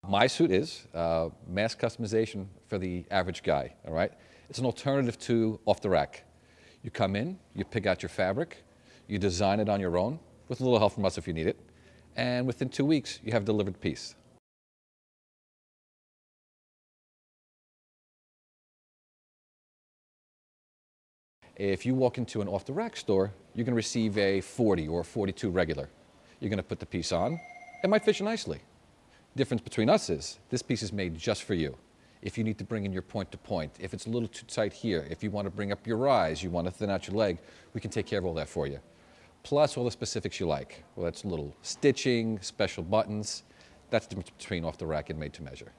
My.Suit is mass customization for the average guy, all right? It's an alternative to off the rack. You come in, you pick out your fabric, you design it on your own, with a little help from us if you need it, and within 2 weeks, you have a delivered piece. If you walk into an off-the-rack store, you're going to receive a 40 or a 42 regular. You're going to put the piece on. It might fit you nicely. Difference between us is this piece is made just for you. If you need to bring in your point to point, if it's a little too tight here, if you want to bring up your rise, you want to thin out your leg, we can take care of all that for you. Plus all the specifics you like. Well, that's a little stitching, special buttons. That's the difference between off-the-rack and made-to-measure.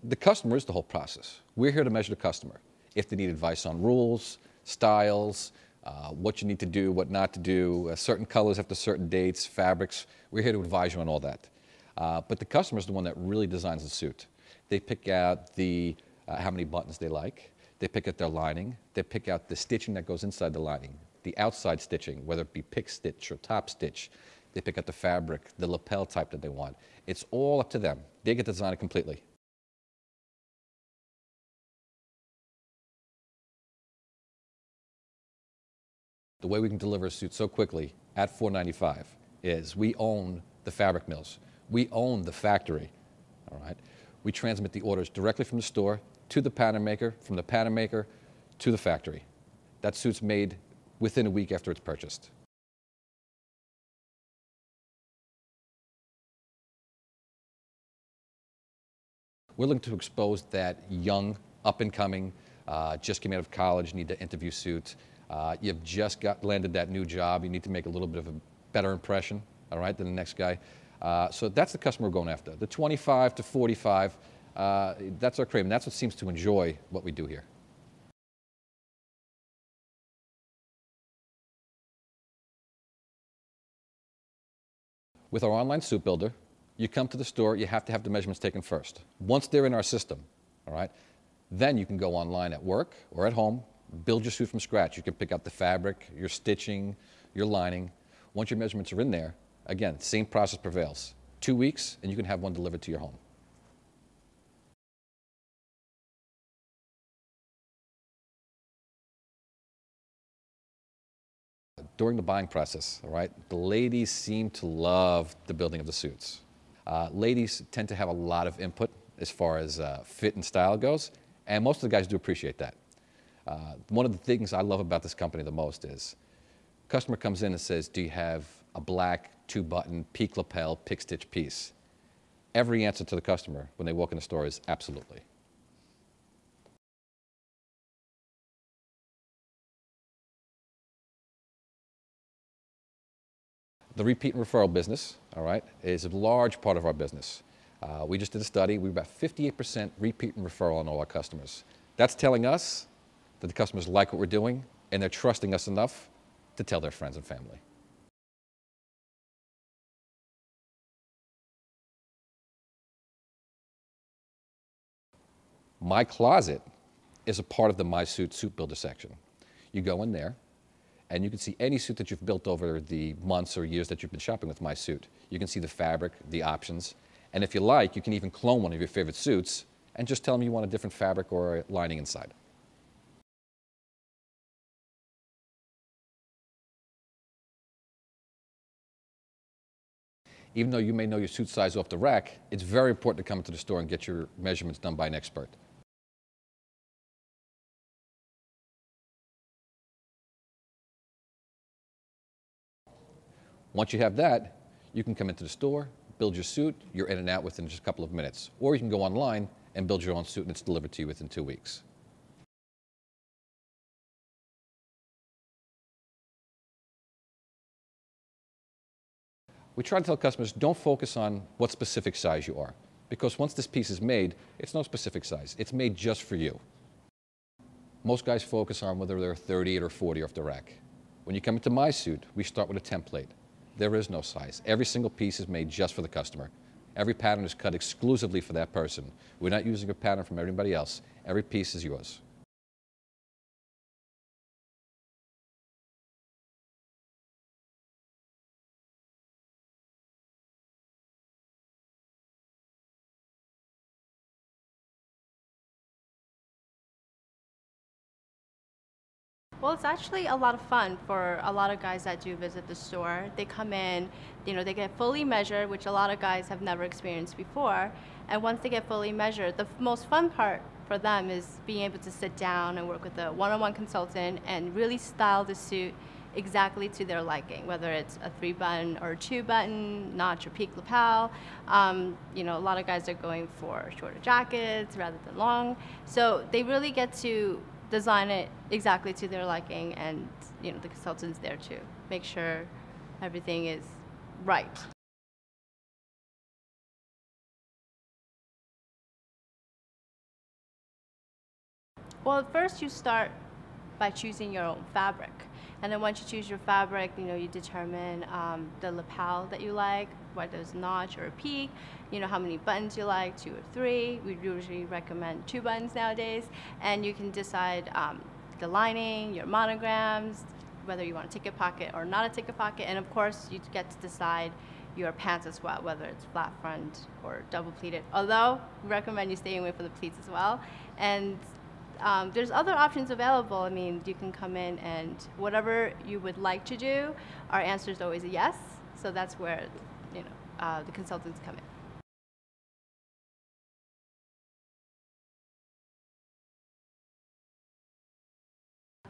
The customer is the whole process. We're here to measure the customer. If they need advice on rules, styles, what you need to do, what not to do, certain colors after certain dates, fabrics, we're here to advise you on all that. But the customer is the one that really designs the suit. They pick out how many buttons they like. They pick out their lining. They pick out the stitching that goes inside the lining, the outside stitching, whether it be pick stitch or top stitch. They pick out the fabric, the lapel type that they want. It's all up to them. They get to design it completely. The way we can deliver a suit so quickly at $4.95 is we own the fabric mills. We own the factory, all right? We transmit the orders directly from the store to the pattern maker, from the pattern maker to the factory. That suit's made within a week after it's purchased. We're looking to expose that young, up-and-coming, just came out of college, need to interview suit. You've just landed that new job. You need to make a little bit of a better impression, all right, than the next guy. So that's the customer we're going after. The 25 to 45, that's our cream. And that's what seems to enjoy what we do here. With our online suit builder, you come to the store, you have to have the measurements taken first. Once they're in our system, all right, then you can go online at work or at home, build your suit from scratch. You can pick out the fabric, your stitching, your lining. Once your measurements are in there, again, same process prevails. 2 weeks, and you can have one delivered to your home. During the buying process, all right, the ladies seem to love the building of the suits. Ladies tend to have a lot of input as far as fit and style goes, and most of the guys do appreciate that. One of the things I love about this company the most is customer comes in and says, do you have a black 2-button peak lapel pick stitch piece? Every answer to the customer when they walk in the store is absolutely. The repeat and referral business, all right, is a large part of our business. We just did a study. We're about 58% repeat and referral on all our customers. That's telling us that the customers like what we're doing, and they're trusting us enough to tell their friends and family. My Closet is a part of the My.Suit suit builder section. You go in there, and you can see any suit that you've built over the months or years that you've been shopping with My.Suit. You can see the fabric, the options, and if you like, you can even clone one of your favorite suits and just tell them you want a different fabric or lining inside. Even though you may know your suit size off the rack, it's very important to come into the store and get your measurements done by an expert. Once you have that, you can come into the store, build your suit, you're in and out within just a couple of minutes. Or you can go online and build your own suit and it's delivered to you within 2 weeks. We try to tell customers, don't focus on what specific size you are. Because once this piece is made, it's no specific size. It's made just for you. Most guys focus on whether they're 38 or 40 off the rack. When you come into My.Suit, we start with a template. There is no size. Every single piece is made just for the customer. Every pattern is cut exclusively for that person. We're not using a pattern from everybody else. Every piece is yours. Well, it's actually a lot of fun for a lot of guys that do visit the store. They come in, they get fully measured, which a lot of guys have never experienced before. And once they get fully measured, the most fun part for them is being able to sit down and work with a one-on-one consultant and really style the suit exactly to their liking, whether it's a 3-button or a 2-button, notch or peak lapel. A lot of guys are going for shorter jackets rather than long. So they really get to design it exactly to their liking, and the consultant's there to make sure everything is right. Well, at first you start by choosing your own fabric. And then once you choose your fabric, you determine the lapel that you like, whether it's a notch or a peak, how many buttons you like, 2 or 3. We usually recommend 2 buttons nowadays. And you can decide the lining, your monograms, whether you want a ticket pocket or not a ticket pocket. And of course, you get to decide your pants as well, whether it's flat front or double pleated. Although, we recommend you stay away from the pleats as well. And there's other options available. I mean, you can come in and whatever you would like to do, our answer is always a yes. So that's where, the consultants come in.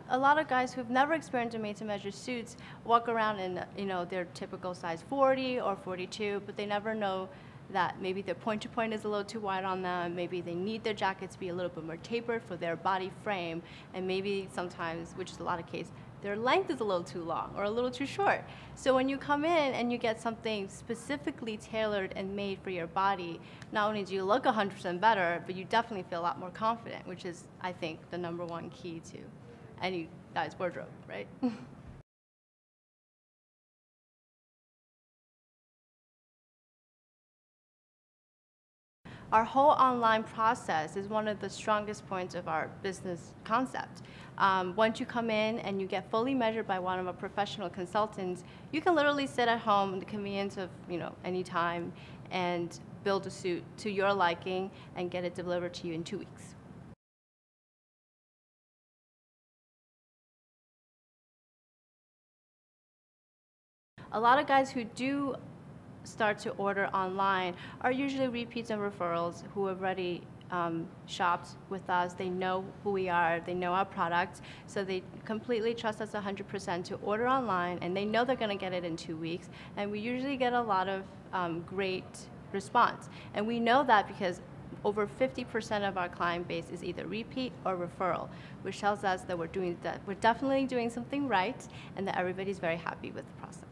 A lot of guys who've never experienced a made-to-measure suits walk around in, their typical size 40 or 42, but they never know that maybe their point-to-point is a little too wide on them, maybe they need their jacket to be a little bit more tapered for their body frame, and maybe sometimes, which is a lot of cases, their length is a little too long or a little too short. So when you come in and you get something specifically tailored and made for your body, not only do you look 100% better, but you definitely feel a lot more confident, which is, I think, the #1 key to any guy's wardrobe, right? Our whole online process is one of the strongest points of our business concept. Once you come in and you get fully measured by one of our professional consultants, you can literally sit at home in the convenience of any time and build a suit to your liking and get it delivered to you in 2 weeks. A lot of guys who do start to order online are usually repeats and referrals who have already shopped with us. They know who we are, they know our products, so they completely trust us 100% to order online, and they know they're going to get it in 2 weeks. And we usually get a lot of great response. And we know that because over 50% of our client base is either repeat or referral, which tells us that we're definitely doing something right, and that everybody's very happy with the process.